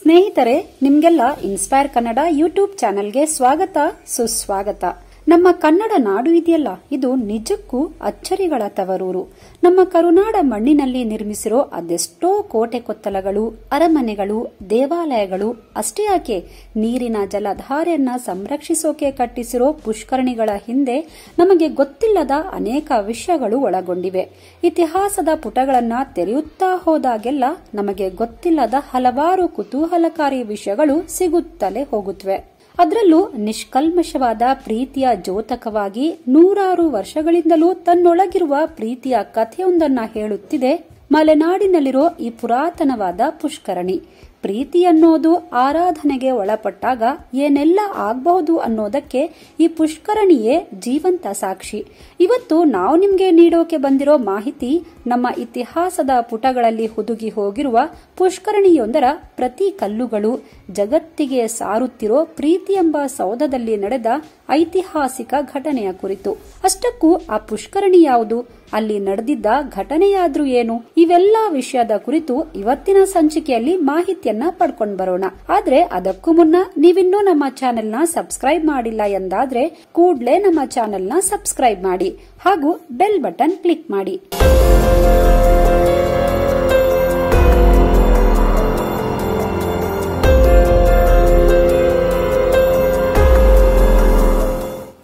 ಸ್ನೇಹಿತರೆ, ನಿಮ್ಗೆಲ್ಲ inspire Kannada YouTube ಚಾನೆಲ್ಗೆ ಸ್ವಾಗತ ಸುಸ್ವಾಗತ. ನಮ್ಮ ಕನ್ನಡ ನಾಡು ಇದೆಯಲ್ಲ, ಇದು ನಿಜಕ್ಕೂ ಅಚ್ಚರಿಗಳ ತವರೂರು. ನಮ್ಮ ಕರುನಾಡ ಮಣ್ಣಿನಲ್ಲಿ ನಿರ್ಮಿಸಿರೋ ಅದೆಷ್ಟೋ ಕೋಟೆ ಕೊತ್ತಲಗಳು, ಅರಮನೆಗಳು, ದೇವಾಲಯಗಳು ಅಷ್ಟೇ ಯಾಕೆ, ನೀರಿನ ಜಲಧಾರೆಯನ್ನ ಸಂರಕ್ಷಿಸೋಕೆ ಕಟ್ಟಿಸಿರೋ ಪುಷ್ಕರಣಿಗಳ ಹಿಂದೆ ನಮಗೆ ಗೊತ್ತಿಲ್ಲದ ಅನೇಕ ವಿಷಯಗಳು ಒಳಗೊಂಡಿವೆ. ಇತಿಹಾಸದ ಪುಟಗಳನ್ನ ತೆರೆಯುತ್ತಾ ಹೋದಾಗೆಲ್ಲ ನಮಗೆ ಗೊತ್ತಿಲ್ಲದ ಹಲವಾರು ಕುತೂಹಲಕಾರಿ ವಿಷಯಗಳು ಸಿಗುತ್ತಲೇ ಹೋಗುತ್ತವೆ. ಅದರಲ್ಲೂ ನಿಷ್ಕಲ್ಮಶವಾದ ಪ್ರೀತಿಯ ದ್ಯೋತಕವಾಗಿ ನೂರಾರು ವರ್ಷಗಳಿಂದಲೂ ತನ್ನೊಳಗಿರುವ ಪ್ರೀತಿಯ ಕಥೆಯೊಂದನ್ನ ಹೇಳುತ್ತಿದೆ ಮಲೆನಾಡಿನಲ್ಲಿರೋ ಈ ಪುರಾತನವಾದ ಪುಷ್ಕರಣಿ. ಪ್ರೀತಿ ಅನ್ನೋದು ಆರಾಧನೆಗೆ ಒಳಪಟ್ಟಾಗ ಏನೆಲ್ಲ ಆಗಬಹುದು ಅನ್ನೋದಕ್ಕೆ ಈ ಪುಷ್ಕರಣಿಯೇ ಜೀವಂತ ಸಾಕ್ಷಿ. ಇವತ್ತು ನಾವು ನಿಮ್ಗೆ ನೀಡೋಕೆ ಬಂದಿರೋ ಮಾಹಿತಿ ನಮ್ಮ ಇತಿಹಾಸದ ಪುಟಗಳಲ್ಲಿ ಹುದುಗಿ ಹೋಗಿರುವ ಪುಷ್ಕರಣಿಯೊಂದರ ಪ್ರತಿ ಕಲ್ಲುಗಳು ಜಗತ್ತಿಗೆ ಸಾರುತ್ತಿರೋ ಪ್ರೀತಿ ಎಂಬ ಸೌಧದಲ್ಲಿ ನಡೆದ ಐತಿಹಾಸಿಕ ಘಟನೆಯ ಕುರಿತು. ಅಷ್ಟಕ್ಕೂ ಆ ಪುಷ್ಕರಣಿ ಯಾವುದು, ಅಲ್ಲಿ ನಡೆದಿದ್ದ ಘಟನೆಯಾದ್ರೂ ಏನು, ಇವೆಲ್ಲ ವಿಷಯದ ಕುರಿತು ಇವತ್ತಿನ ಸಂಚಿಕೆಯಲ್ಲಿ ಮಾಹಿತಿಯನ್ನ ಪಡ್ಕೊಂಡು ಬರೋಣ. ಆದ್ರೆ ಅದಕ್ಕೂ ಮುನ್ನ ನೀವಿನ್ನೂ ನಮ್ಮ ಚಾನೆಲ್ನ ಸಬ್ಸ್ಕ್ರೈಬ್ ಮಾಡಿಲ್ಲ ಎಂದಾದ್ರೆ ಕೂಡ್ಲೇ ನಮ್ಮ ಚಾನೆಲ್ನ ಸಬ್ಸ್ಕ್ರೈಬ್ ಮಾಡಿ ಹಾಗೂ ಬೆಲ್ ಬಟನ್ ಕ್ಲಿಕ್ ಮಾಡಿ.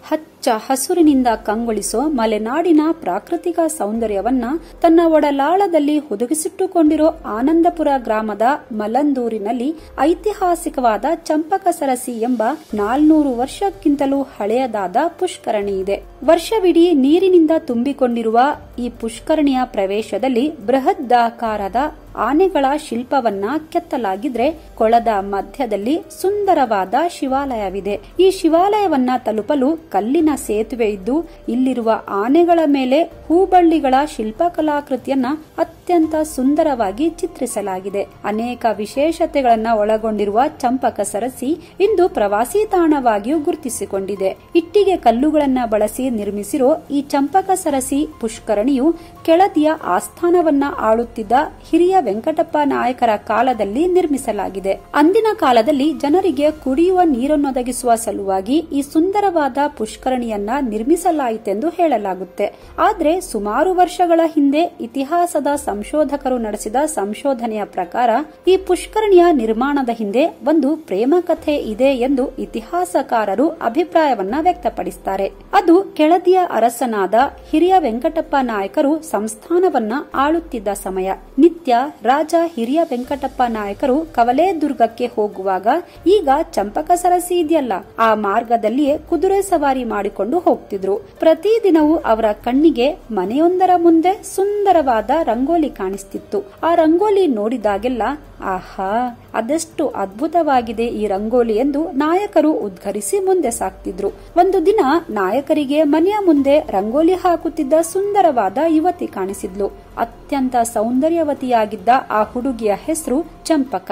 ಹಚ್ಚ ಹಸುರಿನಿಂದ ಕಂಗೊಳಿಸೋ ಮಲೆನಾಡಿನ ಪ್ರಾಕೃತಿಕ ಸೌಂದರ್ಯವನ್ನ ತನ್ನ ಒಡಲಾಳದಲ್ಲಿ ಹುದುಗಿಸಿಟ್ಟುಕೊಂಡಿರೋ ಆನಂದಪುರ ಗ್ರಾಮದ ಮಲಂದೂರಿನಲ್ಲಿ ಐತಿಹಾಸಿಕವಾದ ಚಂಪಕಸರಸಿ ಎಂಬ 400 ವರ್ಷಕ್ಕಿಂತಲೂ ಹಳೆಯದಾದ ಪುಷ್ಕರಣಿ ಇದೆ. ವರ್ಷವಿಡೀ ನೀರಿನಿಂದ ತುಂಬಿಕೊಂಡಿರುವ ಈ ಪುಷ್ಕರಣಿಯ ಪ್ರವೇಶದಲ್ಲಿ ಬೃಹದಾಕಾರದ ಆನೆಗಳ ಶಿಲ್ಪವನ್ನ ಕೆತ್ತಲಾಗಿದ್ರೆ ಕೊಳದ ಮಧ್ಯದಲ್ಲಿ ಸುಂದರವಾದ ಶಿವಾಲಯವಿದೆ. ಈ ಶಿವಾಲಯವನ್ನ ತಲುಪಲು ಕಲ್ಲಿನ ಸೇತುವೆ ಇದ್ದು ಇಲ್ಲಿರುವ ಆನೆಗಳ ಮೇಲೆ ಹೂಬಳ್ಳಿಗಳ ಶಿಲ್ಪಕಲಾಕೃತಿಯನ್ನ ಅತ್ಯಂತ ಸುಂದರವಾಗಿ ಚಿತ್ರಿಸಲಾಗಿದೆ. ಅನೇಕ ವಿಶೇಷತೆಗಳನ್ನ ಒಳಗೊಂಡಿರುವ ಚಂಪಕ ಸರಸಿ ಇಂದು ಪ್ರವಾಸಿ ತಾಣವಾಗಿಯೂ ಗುರುತಿಸಿಕೊಂಡಿದೆ. ಇಟ್ಟಿಗೆ ಕಲ್ಲುಗಳನ್ನ ಬಳಸಿ ನಿರ್ಮಿಸಿರೋ ಈ ಚಂಪಕ ಸರಸಿ ಪುಷ್ಕರಣಿಯು ಕೆಳದಿಯ ಆಸ್ಥಾನವನ್ನ ಆಳುತ್ತಿದ್ದ ಹಿರಿಯ ವೆಂಕಟಪ್ಪ ನಾಯಕರ ಕಾಲದಲ್ಲಿ ನಿರ್ಮಿಸಲಾಗಿದೆ. ಅಂದಿನ ಕಾಲದಲ್ಲಿ ಜನರಿಗೆ ಕುಡಿಯುವ ನೀರನ್ನೊದಗಿಸುವ ಸಲುವಾಗಿ ಈ ಸುಂದರವಾದ ಪುಷ್ಕರಣಿಯನ್ನ ನಿರ್ಮಿಸಲಾಯಿತೆಂದು ಹೇಳಲಾಗುತ್ತೆ. ಆದ್ರೆ ಸುಮಾರು ವರ್ಷಗಳ ಹಿಂದೆ ಇತಿಹಾಸದ ಸಂಶೋಧಕರು ನಡೆಸಿದ ಸಂಶೋಧನೆಯ ಪ್ರಕಾರ ಈ ಪುಷ್ಕರಣಿಯ ನಿರ್ಮಾಣದ ಹಿಂದೆ ಒಂದು ಪ್ರೇಮ ಕಥೆ ಇದೆ ಎಂದು ಇತಿಹಾಸಕಾರರು ಅಭಿಪ್ರಾಯವನ್ನ ವ್ಯಕ್ತಪಡಿಸುತ್ತಾರೆ. ಅದು ಕೆಳದಿಯ ಅರಸನಾದ ಹಿರಿಯ ವೆಂಕಟಪ್ಪ ನಾಯಕರು ಸಂಸ್ಥಾನವನ್ನ ಆಳುತ್ತಿದ್ದ ಸಮಯ. ನಿತ್ಯ ರಾಜ ಹಿರಿಯ ವೆಂಕಟಪ್ಪ ನಾಯಕರು ಕವಲೇದುರ್ಗಕ್ಕೆ ಹೋಗುವಾಗ ಈಗ ಚಂಪಕ ಸರಸಿ ಇದೆಯಲ್ಲ, ಆ ಮಾರ್ಗದಲ್ಲಿಯೇ ಕುದುರೆ ಸವಾರಿ ಮಾಡಿಕೊಂಡು ಹೋಗ್ತಿದ್ರು. ಪ್ರತಿದಿನವೂ ಅವರ ಕಣ್ಣಿಗೆ ಮನೆಯೊಂದರ ಮುಂದೆ ಸುಂದರವಾದ ರಂಗೋಲಿ ಕಾಣಿಸ್ತಿತ್ತು. ಆ ರಂಗೋಲಿ ನೋಡಿದಾಗೆಲ್ಲ ಆಹಾ, ಅದೆಷ್ಟು ಅದ್ಭುತವಾಗಿದೆ ಈ ರಂಗೋಲಿ ಎಂದು ನಾಯಕರು ಉದ್ಘರಿಸಿ ಮುಂದೆ ಸಾಕ್ತಿದ್ರು. ಒಂದು ದಿನ ನಾಯಕರಿಗೆ ಮನೆಯ ಮುಂದೆ ರಂಗೋಲಿ ಹಾಕುತ್ತಿದ್ದ ಸುಂದರವಾದ ಯುವತಿ ಕಾಣಿಸಿದ್ಲು. ಅತ್ಯಂತ ಸೌಂದರ್ಯವತಿಯಾಗಿದ್ದ ಆ ಹುಡುಗಿಯ ಹೆಸರು ಚಂಪಕ.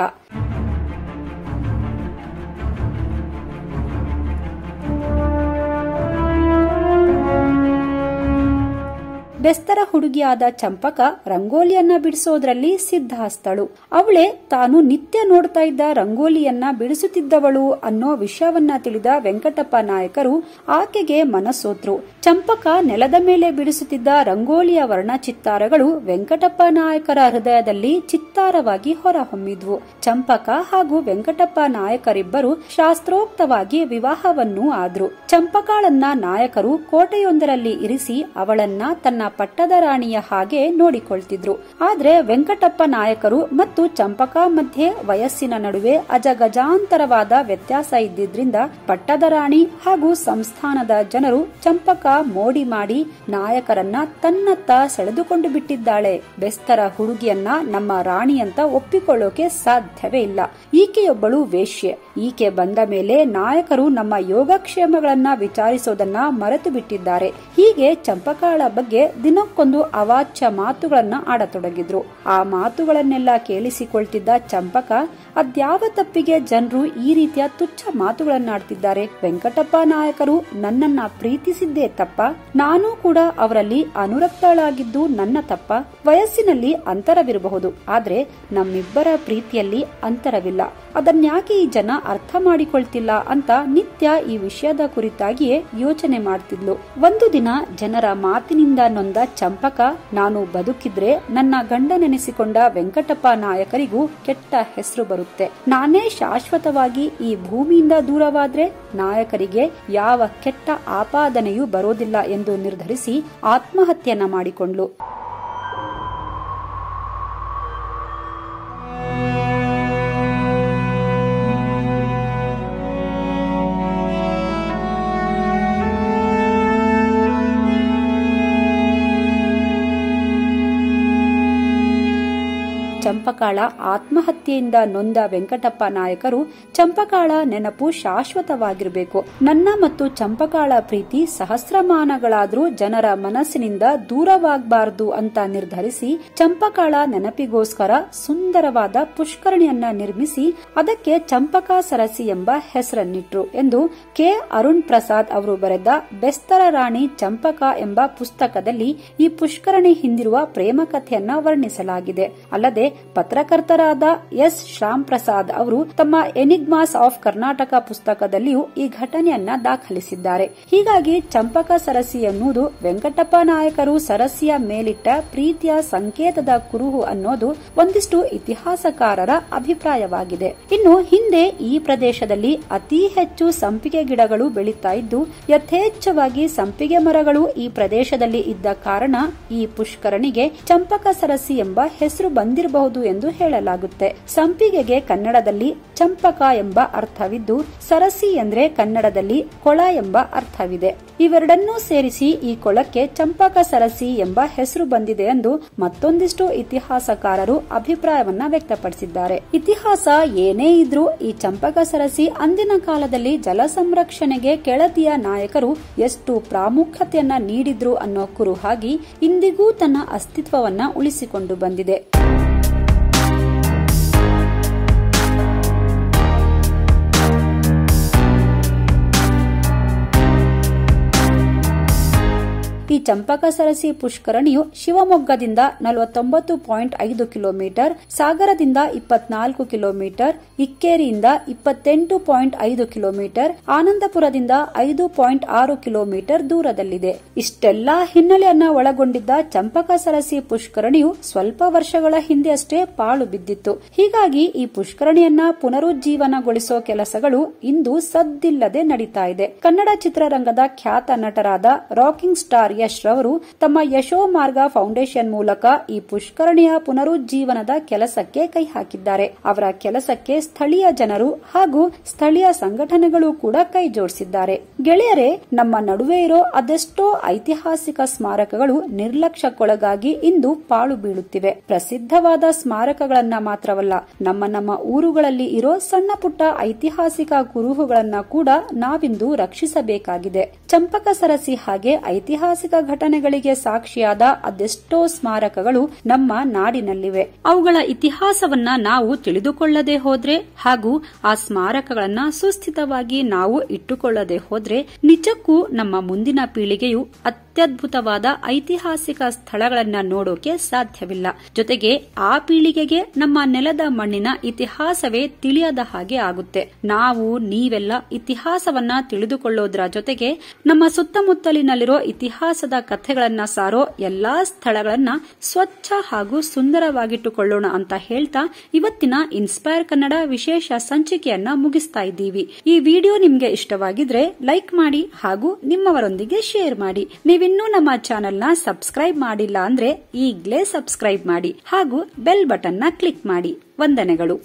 ಬೆಸ್ತರ ಹುಡುಗಿಯಾದ ಚಂಪಕ ರಂಗೋಲಿಯನ್ನ ಬಿಡಿಸೋದ್ರಲ್ಲಿ ಸಿದ್ಧಹಸ್ತಳು. ಅವಳೇ ತಾನು ನಿತ್ಯ ನೋಡ್ತಾ ಇದ್ದ ರಂಗೋಲಿಯನ್ನ ಬಿಡಿಸುತ್ತಿದ್ದವಳು ಅನ್ನೋ ವಿಷಯವನ್ನ ತಿಳಿದ ವೆಂಕಟಪ್ಪ ನಾಯಕರು ಆಕೆಗೆ ಮನಸೋತ್ರು. ಚಂಪಕ ನೆಲದ ಮೇಲೆ ಬಿಡಿಸುತ್ತಿದ್ದ ರಂಗೋಲಿಯ ವರ್ಣಚಿತ್ತಾರಗಳು ವೆಂಕಟಪ್ಪ ನಾಯಕರ ಹೃದಯದಲ್ಲಿ ಚಿತ್ತಾರವಾಗಿ ಹೊರಹೊಮ್ಮಿದ್ವು. ಚಂಪಕ ಹಾಗೂ ವೆಂಕಟಪ್ಪ ನಾಯಕರಿಬ್ಬರು ಶಾಸ್ತ್ರೋಕ್ತವಾಗಿ ವಿವಾಹವನ್ನೂ ಆದ್ರು. ಚಂಪಕಾಳನ್ನ ನಾಯಕರು ಕೋಟೆಯೊಂದರಲ್ಲಿ ಇರಿಸಿ ಅವಳನ್ನ ತನ್ನ ಪಟ್ಟದ ರಾಣಿಯ ಹಾಗೆ ನೋಡಿಕೊಳ್ತಿದ್ರು. ಆದ್ರೆ ವೆಂಕಟಪ್ಪ ನಾಯಕರು ಮತ್ತು ಚಂಪಕಾ ಮಧ್ಯೆ ವಯಸ್ಸಿನ ನಡುವೆ ಅಜಗಜಾಂತರವಾದ ವ್ಯತ್ಯಾಸ ಇದ್ದಿದ್ರಿಂದ ಪಟ್ಟದ ರಾಣಿ ಹಾಗೂ ಸಂಸ್ಥಾನದ ಜನರು ಚಂಪಕಾ ಮೋಡಿ ಮಾಡಿ ನಾಯಕರನ್ನ ತನ್ನತ್ತ ಸೆಳೆದುಕೊಂಡು ಬಿಟ್ಟಿದ್ದಾಳೆ. ಬೆಸ್ತರ ಹುಡುಗಿಯನ್ನ ನಮ್ಮ ರಾಣಿ ಅಂತ ಒಪ್ಪಿಕೊಳ್ಳೋಕೆ ಸಾಧ್ಯವೇ ಇಲ್ಲ. ಈಕೆಯೊಬ್ಬಳು ವೇಶ್ಯೆ. ಈಕೆ ಬಂದ ಮೇಲೆ ನಾಯಕರು ನಮ್ಮ ಯೋಗಕ್ಷೇಮಗಳನ್ನ ವಿಚಾರಿಸೋದನ್ನ ಮರೆತು ಬಿಟ್ಟಿದ್ದಾರೆ. ಹೀಗೆ ಚಂಪಕಾಳ ಬಗ್ಗೆ ದಿನಕ್ಕೊಂದು ಅವಾಚ್ಯ ಮಾತುಗಳನ್ನ ಆಡತೊಡಗಿದ್ರು. ಆ ಮಾತುಗಳನ್ನೆಲ್ಲ ಕೇಳಿಸಿಕೊಳ್ತಿದ್ದ ಚಂಪಕ ಅದ್ಯಾವ ತಪ್ಪಿಗೆ ಜನರು ಈ ರೀತಿಯ ತುಚ್ಛ ಮಾತುಗಳನ್ನಾಡ್ತಿದ್ದಾರೆ? ವೆಂಕಟಪ್ಪ ನಾಯಕರು ನನ್ನನ್ನ ಪ್ರೀತಿಸಿದ್ದೇ ತಪ್ಪ? ನಾನೂ ಕೂಡ ಅವರಲ್ಲಿ ಅನುರಕ್ತಳಾಗಿದ್ದು ನನ್ನ ತಪ್ಪ? ವಯಸ್ಸಿನಲ್ಲಿ ಅಂತರವಿರಬಹುದು, ಆದ್ರೆ ನಮ್ಮಿಬ್ಬರ ಪ್ರೀತಿಯಲ್ಲಿ ಅಂತರವಿಲ್ಲ. ಅದನ್ಯಾಕೆ ಈ ಜನ ಅರ್ಥ ಮಾಡಿಕೊಳ್ತಿಲ್ಲ ಅಂತ ನಿತ್ಯ ಈ ವಿಷಯದ ಕುರಿತಾಗಿಯೇ ಯೋಚನೆ ಮಾಡ್ತಿದ್ಲು. ಒಂದು ದಿನ ಜನರ ಮಾತಿನಿಂದ ನೊಂದ ಚಂಪಕ, ನಾನು ಬದುಕಿದ್ರೆ ನನ್ನ ಗಂಡ ನೆನೆಸಿಕೊಂಡ ವೆಂಕಟಪ್ಪ ನಾಯಕರಿಗೂ ಕೆಟ್ಟ ಹೆಸರು ಬರುತ್ತೆ, ನಾನೇ ಶಾಶ್ವತವಾಗಿ ಈ ಭೂಮಿಯಿಂದ ದೂರವಾದ್ರೆ ನಾಯಕರಿಗೆ ಯಾವ ಕೆಟ್ಟ ಆಪಾದನೆಯೂ ಬರೋದಿಲ್ಲ ಎಂದು ನಿರ್ಧರಿಸಿ ಆತ್ಮಹತ್ಯೆಯನ್ನ ಮಾಡಿಕೊಂಡ್ಲು. ಚಂಪಕಾಳ ಆತ್ಮಹತ್ಯೆಯಿಂದ ನೊಂದ ವೆಂಕಟಪ್ಪ ನಾಯಕರು, ಚಂಪಕಾಳ ನೆನಪು ಶಾಶ್ವತವಾಗಿರಬೇಕು, ನನ್ನ ಮತ್ತು ಚಂಪಕಾಳ ಪ್ರೀತಿ ಸಹಸ್ರಮಾನಗಳಾದ್ರೂ ಜನರ ಮನಸ್ಸಿನಿಂದ ದೂರವಾಗಬಾರದು ಅಂತ ನಿರ್ಧರಿಸಿ ಚಂಪಕಾಳ ನೆನಪಿಗೋಸ್ಕರ ಸುಂದರವಾದ ಪುಷ್ಕರಣಿಯನ್ನ ನಿರ್ಮಿಸಿ ಅದಕ್ಕೆ ಚಂಪಕಾ ಸರಸಿ ಎಂಬ ಹೆಸರನ್ನಿಟ್ರು ಎಂದು ಕೆ. ಅರುಣ್ ಪ್ರಸಾದ್ ಅವರು ಬರೆದ ಬೆಸ್ತರ ರಾಣಿ ಚಂಪಕಾ ಎಂಬ ಪುಸ್ತಕದಲ್ಲಿ ಈ ಪುಷ್ಕರಣಿ ಹಿಂದಿರುವ ಪ್ರೇಮ ಕಥೆಯನ್ನ ವರ್ಣಿಸಲಾಗಿದೆ. ಅಲ್ಲದೆ ಪತ್ರಕರ್ತರಾದ ಎಸ್. ಶ್ಯಾಮ್ ಪ್ರಸಾದ್ ಅವರು ತಮ್ಮ ಎನಿಗ್ಮಾಸ್ ಆಫ್ ಕರ್ನಾಟಕ ಪುಸ್ತಕದಲ್ಲಿಯೂ ಈ ಘಟನೆಯನ್ನ ದಾಖಲಿಸಿದ್ದಾರೆ. ಹೀಗಾಗಿ ಚಂಪಕ ಸರಸಿ ಎನ್ನುವುದು ವೆಂಕಟಪ್ಪ ನಾಯಕರು ಸರಸಿಯ ಮೇಲಿಟ್ಟ ಪ್ರೀತಿಯ ಸಂಕೇತದ ಕುರುಹು ಅನ್ನೋದು ಒಂದಿಷ್ಟು ಇತಿಹಾಸಕಾರರ ಅಭಿಪ್ರಾಯವಾಗಿದೆ. ಇನ್ನು ಹಿಂದೆ ಈ ಪ್ರದೇಶದಲ್ಲಿ ಅತಿ ಹೆಚ್ಚು ಸಂಪಿಗೆ ಗಿಡಗಳು ಬೆಳೀತಾ ಇದ್ದು ಯಥೇಚ್ಛವಾಗಿ ಸಂಪಿಗೆ ಮರಗಳು ಈ ಪ್ರದೇಶದಲ್ಲಿ ಇದ್ದ ಕಾರಣ ಈ ಪುಷ್ಕರಣಿಗೆ ಚಂಪಕ ಸರಸಿ ಎಂಬ ಹೆಸರು ಬಂದಿರಬಹುದು ಎಂದು ಹೇಳಲಾಗುತ್ತೆ. ಸಂಪಿಗೆಗೆ ಕನ್ನಡದಲ್ಲಿ ಚಂಪಕ ಎಂಬ ಅರ್ಥವಿದ್ದು ಸರಸಿ ಎಂದ್ರೆ ಕನ್ನಡದಲ್ಲಿ ಕೊಳ ಎಂಬ ಅರ್ಥವಿದೆ. ಇವೆರಡನ್ನೂ ಸೇರಿಸಿ ಈ ಕೊಳಕ್ಕೆ ಚಂಪಕ ಸರಸಿ ಎಂಬ ಹೆಸರು ಬಂದಿದೆ ಎಂದು ಮತ್ತೊಂದಿಷ್ಟು ಇತಿಹಾಸಕಾರರು ಅಭಿಪ್ರಾಯವನ್ನ ವ್ಯಕ್ತಪಡಿಸಿದ್ದಾರೆ. ಇತಿಹಾಸ ಏನೇ ಇದ್ರೂ ಈ ಚಂಪಕ ಸರಸಿ ಅಂದಿನ ಕಾಲದಲ್ಲಿ ಜಲ ಸಂರಕ್ಷಣೆಗೆ ಕೆಳದಿಯ ನಾಯಕರು ಎಷ್ಟು ಪ್ರಾಮುಖ್ಯತೆಯನ್ನ ನೀಡಿದ್ರು ಅನ್ನೋ ಕುರುಹಾಗಿ ಇಂದಿಗೂ ತನ್ನ ಅಸ್ತಿತ್ವವನ್ನ ಉಳಿಸಿಕೊಂಡು ಬಂದಿದೆ. ಈ ಚಂಪಕ ಸರಸಿ ಪುಷ್ಕರಣಿಯು ಶಿವಮೊಗ್ಗದಿಂದ 49.5 ಕಿಲೋಮೀಟರ್, ಸಾಗರದಿಂದ 24 ಕಿಲೋಮೀಟರ್, ಇಕ್ಕೇರಿಯಿಂದ 28.5 ಕಿಲೋಮೀಟರ್, ಆನಂದಪುರದಿಂದ 5.6 ಕಿಲೋಮೀಟರ್ ದೂರದಲ್ಲಿದೆ. ಇಷ್ಟೆಲ್ಲಾ ಹಿನ್ನೆಲೆಯನ್ನ ಒಳಗೊಂಡಿದ್ದ ಚಂಪಕ ಸರಸಿ ಪುಷ್ಕರಣಿಯು ಸ್ವಲ್ಪ ವರ್ಷಗಳ ಹಿಂದೆ ಅಷ್ಟೇ ಪಾಳು ಬಿದ್ದಿತ್ತು. ಹೀಗಾಗಿ ಈ ಪುಷ್ಕರಣಿಯನ್ನ ಪುನರುಜ್ಜೀವನಗೊಳಿಸೋ ಕೆಲಸಗಳು ಇಂದು ಸದ್ದಿಲ್ಲದೆ ನಡೀತಾ ಇದೆ. ಕನ್ನಡ ಚಿತ್ರರಂಗದ ಖ್ಯಾತ ನಟರಾದ ರಾಕಿಂಗ್ ಸ್ಟಾರ್ ಯಶ್ ರವರು ತಮ್ಮ ಯಶೋ ಮಾರ್ಗ ಫೌಂಡೇಶನ್ ಮೂಲಕ ಈ ಪುಷ್ಕರಣಿಯ ಪುನರುಜ್ಜೀವನದ ಕೆಲಸಕ್ಕೆ ಕೈ ಹಾಕಿದ್ದಾರೆ. ಅವರ ಕೆಲಸಕ್ಕೆ ಸ್ಥಳೀಯ ಜನರು ಹಾಗೂ ಸ್ಥಳೀಯ ಸಂಘಟನೆಗಳು ಕೂಡ ಕೈ ಜೋಡಿಸಿದ್ದಾರೆ. ಗೆಳೆಯರೇ, ನಮ್ಮ ನಡುವೆ ಇರೋ ಅದೆಷ್ಟೋ ಐತಿಹಾಸಿಕ ಸ್ಮಾರಕಗಳು ನಿರ್ಲಕ್ಷ್ಯಕ್ಕೊಳಗಾಗಿ ಇಂದು ಪಾಳು ಬೀಳುತ್ತಿವೆ. ಪ್ರಸಿದ್ಧವಾದ ಸ್ಮಾರಕಗಳನ್ನ ಮಾತ್ರವಲ್ಲ, ನಮ್ಮ ಊರುಗಳಲ್ಲಿ ಇರೋ ಸಣ್ಣ ಪುಟ್ಟ ಐತಿಹಾಸಿಕ ಕುರುಹುಗಳನ್ನ ಕೂಡ ನಾವಿಂದು ರಕ್ಷಿಸಬೇಕಾಗಿದೆ. ಚಂಪಕ ಸರಸಿ ಹಾಗೆ ಐತಿಹಾಸಿಕ ಘಟನೆಗಳಿಗೆ ಸಾಕ್ಷಿಯಾದ ಅದೆಷ್ಟೋ ಸ್ಮಾರಕಗಳು ನಮ್ಮ ನಾಡಿನಲ್ಲಿವೆ. ಅವುಗಳ ಇತಿಹಾಸವನ್ನ ನಾವು ತಿಳಿದುಕೊಳ್ಳದೆ ಹೋದ್ರೆ ಹಾಗೂ ಆ ಸ್ಮಾರಕಗಳನ್ನ ಸುಸ್ಥಿತವಾಗಿ ನಾವು ಇಟ್ಟುಕೊಳ್ಳದೆ ಹೋದ್ರೆ ನಿಜಕ್ಕೂ ನಮ್ಮ ಮುಂದಿನ ಪೀಳಿಗೆಯು ಅತ್ಯದ್ಭುತವಾದ ಐತಿಹಾಸಿಕ ಸ್ಥಳಗಳನ್ನ ನೋಡೋಕೆ ಸಾಧ್ಯವಿಲ್ಲ. ಜೊತೆಗೆ ಆ ಪೀಳಿಗೆಗೆ ನಮ್ಮ ನೆಲದ ಮಣ್ಣಿನ ಇತಿಹಾಸವೇ ತಿಳಿಯದ ಹಾಗೆ ಆಗುತ್ತೆ. ನಾವು ನೀವೆಲ್ಲ ಇತಿಹಾಸವನ್ನ ತಿಳಿದುಕೊಳ್ಳೋದ್ರ ಜೊತೆಗೆ ನಮ್ಮ ಸುತ್ತಮುತ್ತಲಿನಲ್ಲಿರೋ ಇತಿಹಾಸದ ಕಥೆಗಳನ್ನ ಸಾರೋ ಎಲ್ಲಾ ಸ್ಥಳಗಳನ್ನ ಸ್ವಚ್ಛ ಹಾಗೂ ಸುಂದರವಾಗಿಟ್ಟುಕೊಳ್ಳೋಣ ಅಂತ ಹೇಳ್ತಾ ಇವತ್ತಿನ ಇನ್ಸ್ಪೈರ್ ಕನ್ನಡ ವಿಶೇಷ ಸಂಚಿಕೆಯನ್ನ ಮುಗಿಸ್ತಾ ಇದ್ದೀವಿ. ಈ ವಿಡಿಯೋ ನಿಮ್ಗೆ ಇಷ್ಟವಾಗಿದ್ರೆ ಲೈಕ್ ಮಾಡಿ ಹಾಗೂ ನಿಮ್ಮವರೊಂದಿಗೆ ಶೇರ್ ಮಾಡಿ. ನೀವಿನ್ನೂ ನಮ್ಮ ಚಾನೆಲ್ ನ ಸಬ್ಸ್ಕ್ರೈಬ್ ಮಾಡಿಲ್ಲ ಅಂದ್ರೆ ಈಗ್ಲೇ ಸಬ್ಸ್ಕ್ರೈಬ್ ಮಾಡಿ ಹಾಗೂ ಬೆಲ್ ಬಟನ್ ನ ಕ್ಲಿಕ್ ಮಾಡಿ. ವಂದನೆಗಳು.